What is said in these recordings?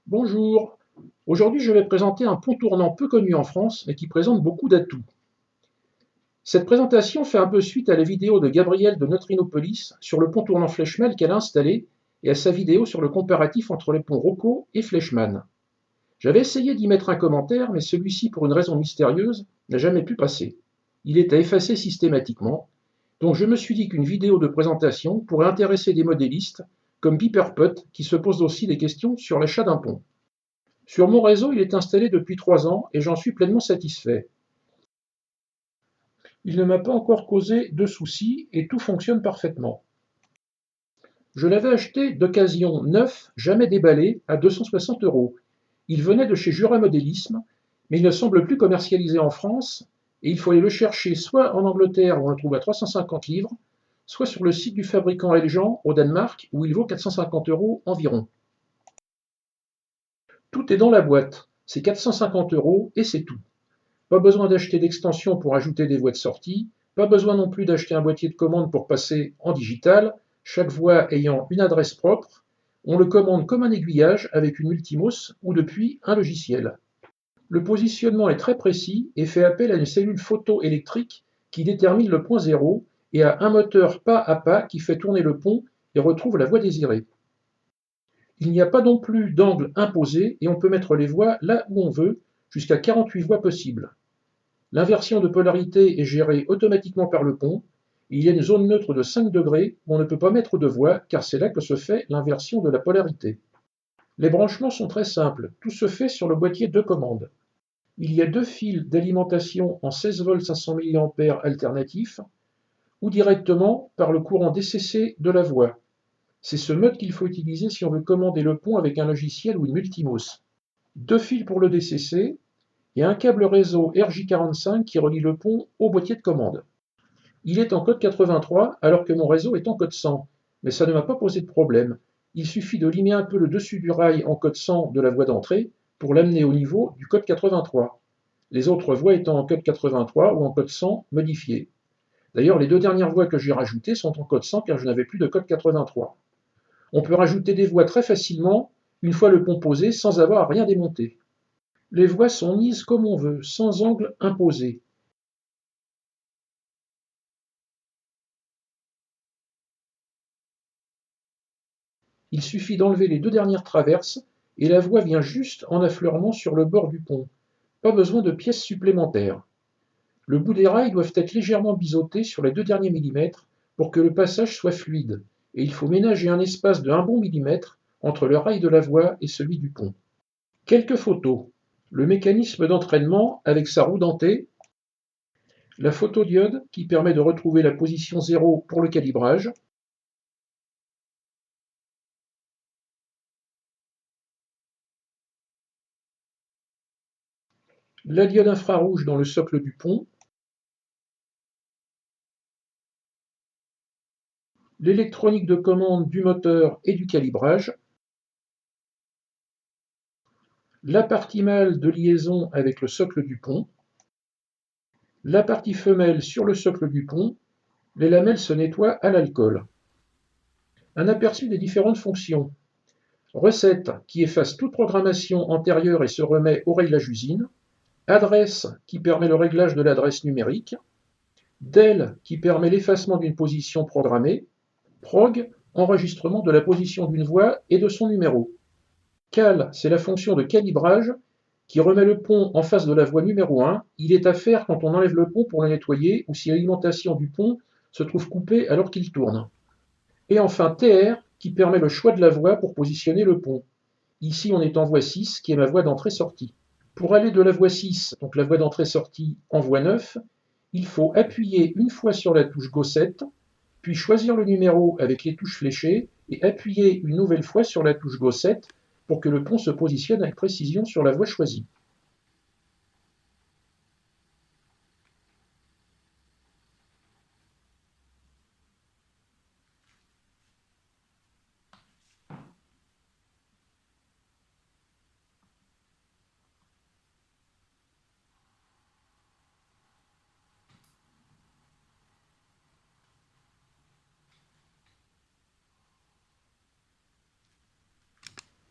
Bonjour, aujourd'hui je vais présenter un pont tournant peu connu en France mais qui présente beaucoup d'atouts. Cette présentation fait un peu suite à la vidéo de Gabrielle de Neutrinopolis sur le pont tournant Fleischmann qu'elle a installé et à sa vidéo sur le comparatif entre les ponts Rocco et Fleischmann. J'avais essayé d'y mettre un commentaire mais celui-ci pour une raison mystérieuse n'a jamais pu passer. Il est à effacer systématiquement, donc je me suis dit qu'une vidéo de présentation pourrait intéresser des modélistes comme Piperpot qui se posent aussi des questions sur l'achat d'un pont. Sur mon réseau, il est installé depuis 3 ans et j'en suis pleinement satisfait. Il ne m'a pas encore causé de soucis et tout fonctionne parfaitement. Je l'avais acheté d'occasion neuf, jamais déballé, à 260 euros. Il venait de chez Jura Modélisme, mais il ne semble plus commercialisé en France et il faut aller le chercher soit en Angleterre où on le trouve à 350 livres, soit sur le site du fabricant Eljan au Danemark où il vaut 450 euros environ. Tout est dans la boîte, c'est 450 euros et c'est tout. Pas besoin d'acheter d'extension pour ajouter des voies de sortie, pas besoin non plus d'acheter un boîtier de commande pour passer en digital, chaque voie ayant une adresse propre. On le commande comme un aiguillage avec une Multimos ou depuis un logiciel. Le positionnement est très précis et fait appel à une cellule photoélectrique qui détermine le point zéro et à un moteur pas à pas qui fait tourner le pont et retrouve la voie désirée. Il n'y a pas non plus d'angle imposé et on peut mettre les voies là où on veut, jusqu'à 48 voies possibles. L'inversion de polarité est gérée automatiquement par le pont. Il y a une zone neutre de 5 degrés où on ne peut pas mettre de voie car c'est là que se fait l'inversion de la polarité. Les branchements sont très simples, tout se fait sur le boîtier de commande. Il y a deux fils d'alimentation en 16 volts 500 mA alternatifs ou directement par le courant DCC de la voie. C'est ce mode qu'il faut utiliser si on veut commander le pont avec un logiciel ou une Multimos. Deux fils pour le DCC et un câble réseau RJ45 qui relie le pont au boîtier de commande. Il est en code 83 alors que mon réseau est en code 100, mais ça ne m'a pas posé de problème. Il suffit de limer un peu le dessus du rail en code 100 de la voie d'entrée pour l'amener au niveau du code 83. Les autres voies étant en code 83 ou en code 100 modifié. D'ailleurs, les deux dernières voies que j'ai rajoutées sont en code 100 car je n'avais plus de code 83. On peut rajouter des voies très facilement une fois le pont posé sans avoir à rien démonter. Les voies sont mises comme on veut, sans angle imposé. Il suffit d'enlever les deux dernières traverses et la voie vient juste en affleurement sur le bord du pont. Pas besoin de pièces supplémentaires. Le bout des rails doivent être légèrement biseautés sur les deux derniers millimètres pour que le passage soit fluide, et il faut ménager un espace de 1 bon millimètre entre le rail de la voie et celui du pont. Quelques photos. Le mécanisme d'entraînement avec sa roue dentée, la photodiode qui permet de retrouver la position 0 pour le calibrage, la diode infrarouge dans le socle du pont, l'électronique de commande du moteur et du calibrage, la partie mâle de liaison avec le socle du pont, la partie femelle sur le socle du pont, les lamelles se nettoient à l'alcool. Un aperçu des différentes fonctions. Recette qui efface toute programmation antérieure et se remet au réglage usine. Adresse qui permet le réglage de l'adresse numérique. Del qui permet l'effacement d'une position programmée. Prog, enregistrement de la position d'une voie et de son numéro. Cal, c'est la fonction de calibrage qui remet le pont en face de la voie numéro 1. Il est à faire quand on enlève le pont pour le nettoyer ou si l'alimentation du pont se trouve coupée alors qu'il tourne. Et enfin TR qui permet le choix de la voie pour positionner le pont. Ici on est en voie 6 qui est ma voie d'entrée-sortie. Pour aller de la voie 6, donc la voie d'entrée-sortie, en voie 9, il faut appuyer une fois sur la touche Go7, puis choisir le numéro avec les touches fléchées et appuyer une nouvelle fois sur la touche Go7 pour que le pont se positionne avec précision sur la voie choisie.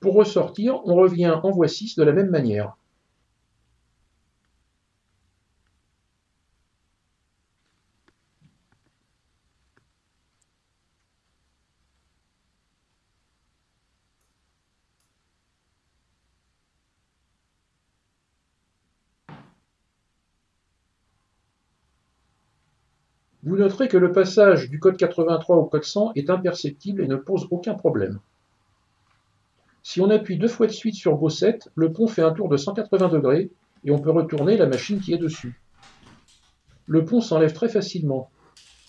Pour ressortir, on revient en voie 6 de la même manière. Vous noterez que le passage du code 83 au code 100 est imperceptible et ne pose aucun problème. Si on appuie 2 fois de suite sur Go 7, le pont fait un tour de 180 degrés et on peut retourner la machine qui est dessus. Le pont s'enlève très facilement.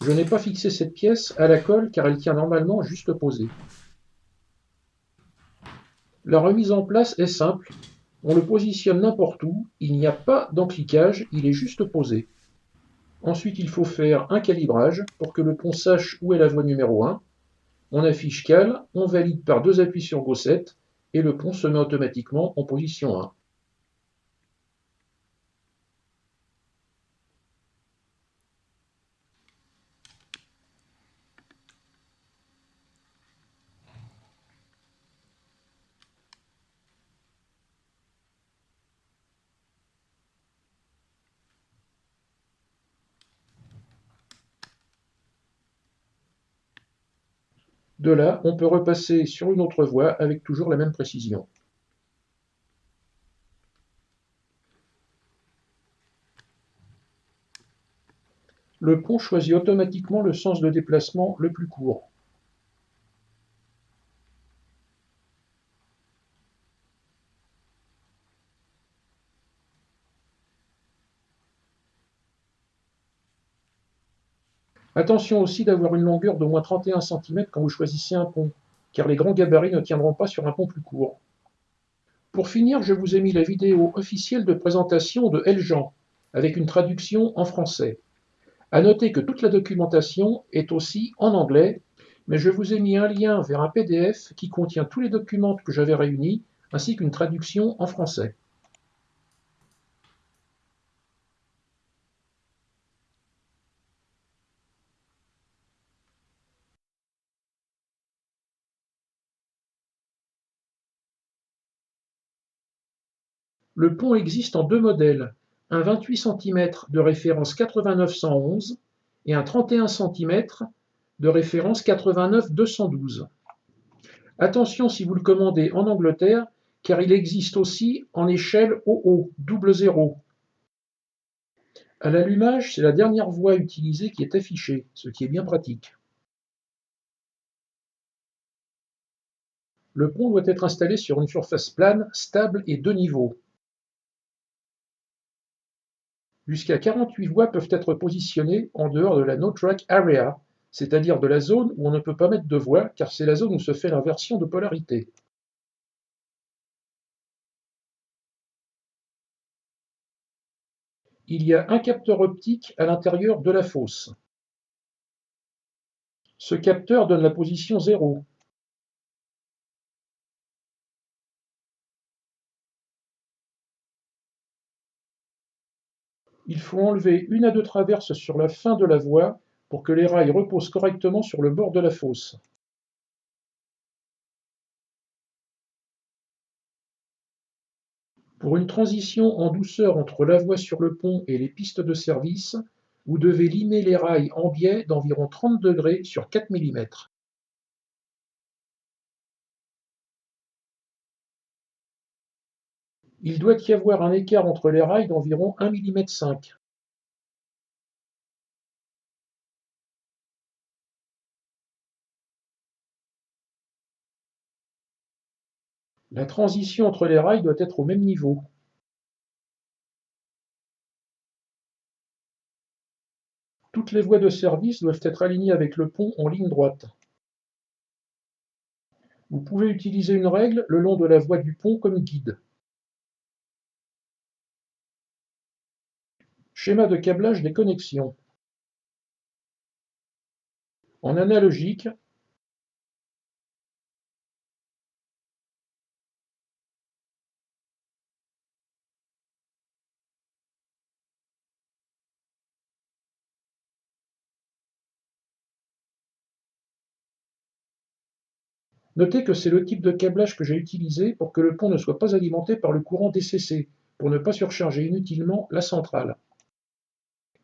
Je n'ai pas fixé cette pièce à la colle car elle tient normalement juste posée. La remise en place est simple. On le positionne n'importe où, il n'y a pas d'encliquage, il est juste posé. Ensuite, il faut faire un calibrage pour que le pont sache où est la voie numéro 1. On affiche Cal, on valide par 2 appuis sur Go 7 et le pont se met automatiquement en position 1. De là, on peut repasser sur une autre voie avec toujours la même précision. Le pont choisit automatiquement le sens de déplacement le plus court. Attention aussi d'avoir une longueur d'au moins 31 cm quand vous choisissez un pont, car les grands gabarits ne tiendront pas sur un pont plus court. Pour finir, je vous ai mis la vidéo officielle de présentation de Eljan, avec une traduction en français. À noter que toute la documentation est aussi en anglais, mais je vous ai mis un lien vers un PDF qui contient tous les documents que j'avais réunis, ainsi qu'une traduction en français. Le pont existe en deux modèles, un 28 cm de référence 89-111 et un 31 cm de référence 89-212. Attention si vous le commandez en Angleterre, car il existe aussi en échelle OO, double zéro. À l'allumage, c'est la dernière voie utilisée qui est affichée, ce qui est bien pratique. Le pont doit être installé sur une surface plane, stable et de niveau. Jusqu'à 48 voies peuvent être positionnées en dehors de la No Track Area, c'est-à-dire de la zone où on ne peut pas mettre de voie, car c'est la zone où se fait l'inversion de polarité. Il y a un capteur optique à l'intérieur de la fosse. Ce capteur donne la position 0. Il faut enlever une à deux traverses sur la fin de la voie pour que les rails reposent correctement sur le bord de la fosse. Pour une transition en douceur entre la voie sur le pont et les pistes de service, vous devez limer les rails en biais d'environ 30 degrés sur 4 mm. Il doit y avoir un écart entre les rails d'environ 1,5 mm. La transition entre les rails doit être au même niveau. Toutes les voies de service doivent être alignées avec le pont en ligne droite. Vous pouvez utiliser une règle le long de la voie du pont comme guide. Schéma de câblage des connexions. En analogique, Notez que c'est le type de câblage que j'ai utilisé pour que le pont ne soit pas alimenté par le courant DCC, pour ne pas surcharger inutilement la centrale.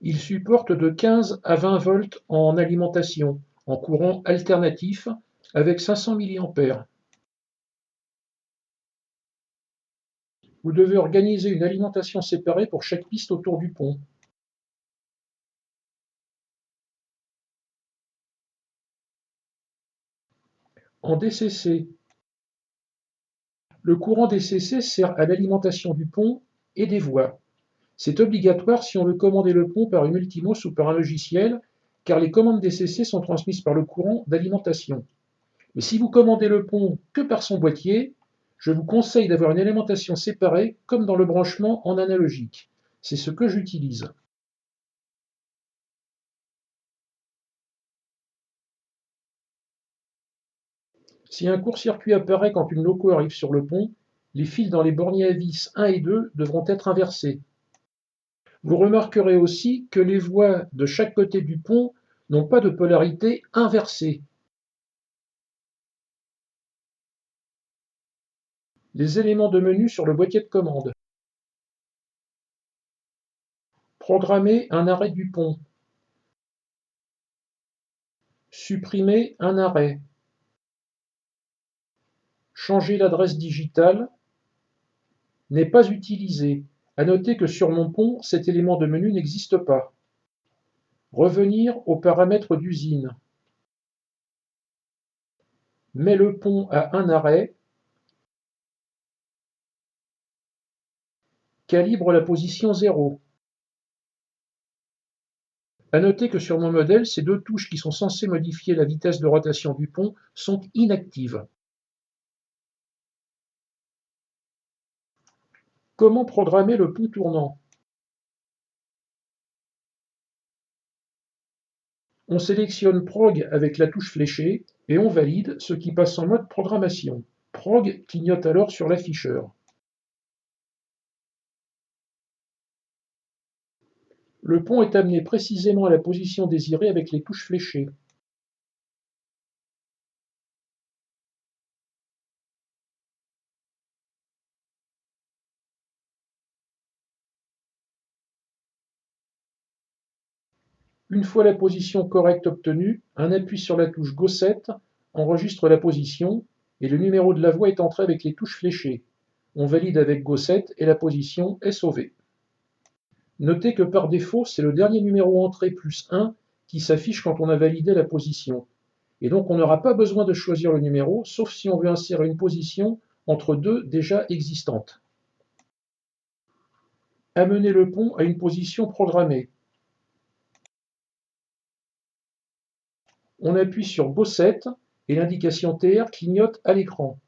Il supporte de 15 à 20 volts en alimentation, en courant alternatif, avec 500 mA. Vous devez organiser une alimentation séparée pour chaque piste autour du pont. En DCC, le courant DCC sert à l'alimentation du pont et des voies. C'est obligatoire si on veut commander le pont par une multimos ou par un logiciel, car les commandes DCC sont transmises par le courant d'alimentation. Mais si vous commandez le pont que par son boîtier, je vous conseille d'avoir une alimentation séparée comme dans le branchement en analogique. C'est ce que j'utilise. Si un court-circuit apparaît quand une loco arrive sur le pont, les fils dans les borniers à vis 1 et 2 devront être inversés. Vous remarquerez aussi que les voies de chaque côté du pont n'ont pas de polarité inversée. Les éléments de menu sur le boîtier de commande. Programmer un arrêt du pont. Supprimer un arrêt. Changer l'adresse digitale. N'est pas utilisé. À noter que sur mon pont, cet élément de menu n'existe pas. Revenir aux paramètres d'usine. Met le pont à un arrêt. Calibre la position 0. À noter que sur mon modèle, ces deux touches qui sont censées modifier la vitesse de rotation du pont sont inactives. Comment programmer le pont tournant? On sélectionne Prog avec la touche fléchée et on valide, ce qui passe en mode programmation. Prog clignote alors sur l'afficheur. Le pont est amené précisément à la position désirée avec les touches fléchées. Une fois la position correcte obtenue, un appui sur la touche Go7 enregistre la position et le numéro de la voie est entré avec les touches fléchées. On valide avec Go7 et la position est sauvée. Notez que par défaut, c'est le dernier numéro entré plus 1 qui s'affiche quand on a validé la position. Et donc on n'aura pas besoin de choisir le numéro, sauf si on veut insérer une position entre deux déjà existantes. Amener le pont à une position programmée. On appuie sur Go7 et l'indication TR clignote à l'écran.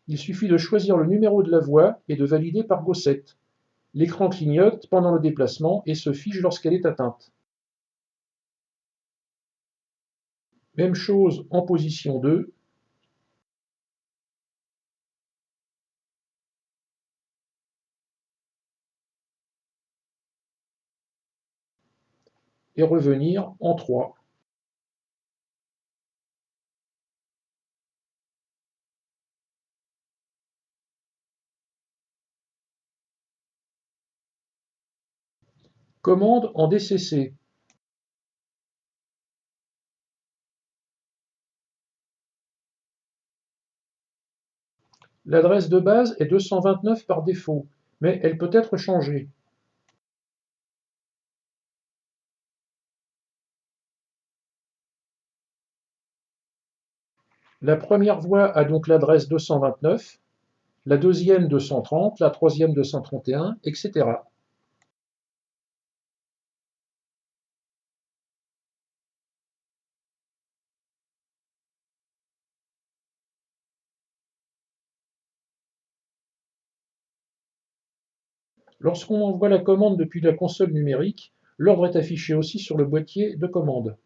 Il suffit de choisir le numéro de la voie et de valider par Go7. L'écran clignote pendant le déplacement et se fige lorsqu'elle est atteinte. Même chose en position 2. Et revenir en 3. Commande en DCC. L'adresse de base est 229 par défaut, mais elle peut être changée. La première voie a donc l'adresse 229, la deuxième 230, la troisième 231, etc. Lorsqu'on envoie la commande depuis la console numérique, l'ordre est affiché aussi sur le boîtier de commande.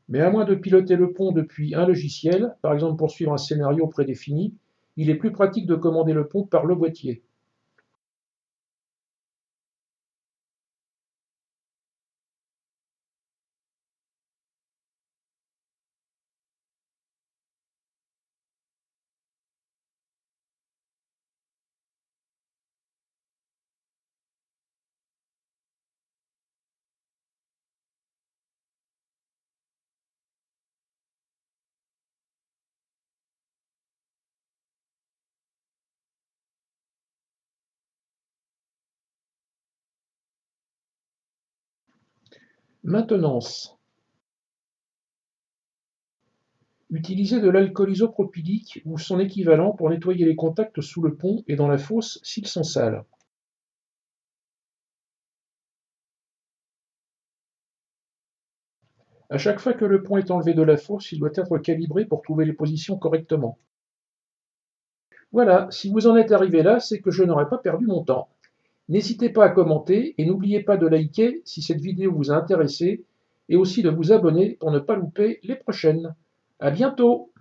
Mais à moins de piloter le pont depuis un logiciel, par exemple pour suivre un scénario prédéfini, il est plus pratique de commander le pont par le boîtier. Maintenance. Utilisez de l'alcool isopropylique ou son équivalent pour nettoyer les contacts sous le pont et dans la fosse s'ils sont sales. À chaque fois que le pont est enlevé de la fosse, il doit être calibré pour trouver les positions correctement. Voilà, si vous en êtes arrivé là, c'est que je n'aurais pas perdu mon temps. N'hésitez pas à commenter et n'oubliez pas de liker si cette vidéo vous a intéressé et aussi de vous abonner pour ne pas louper les prochaines. À bientôt!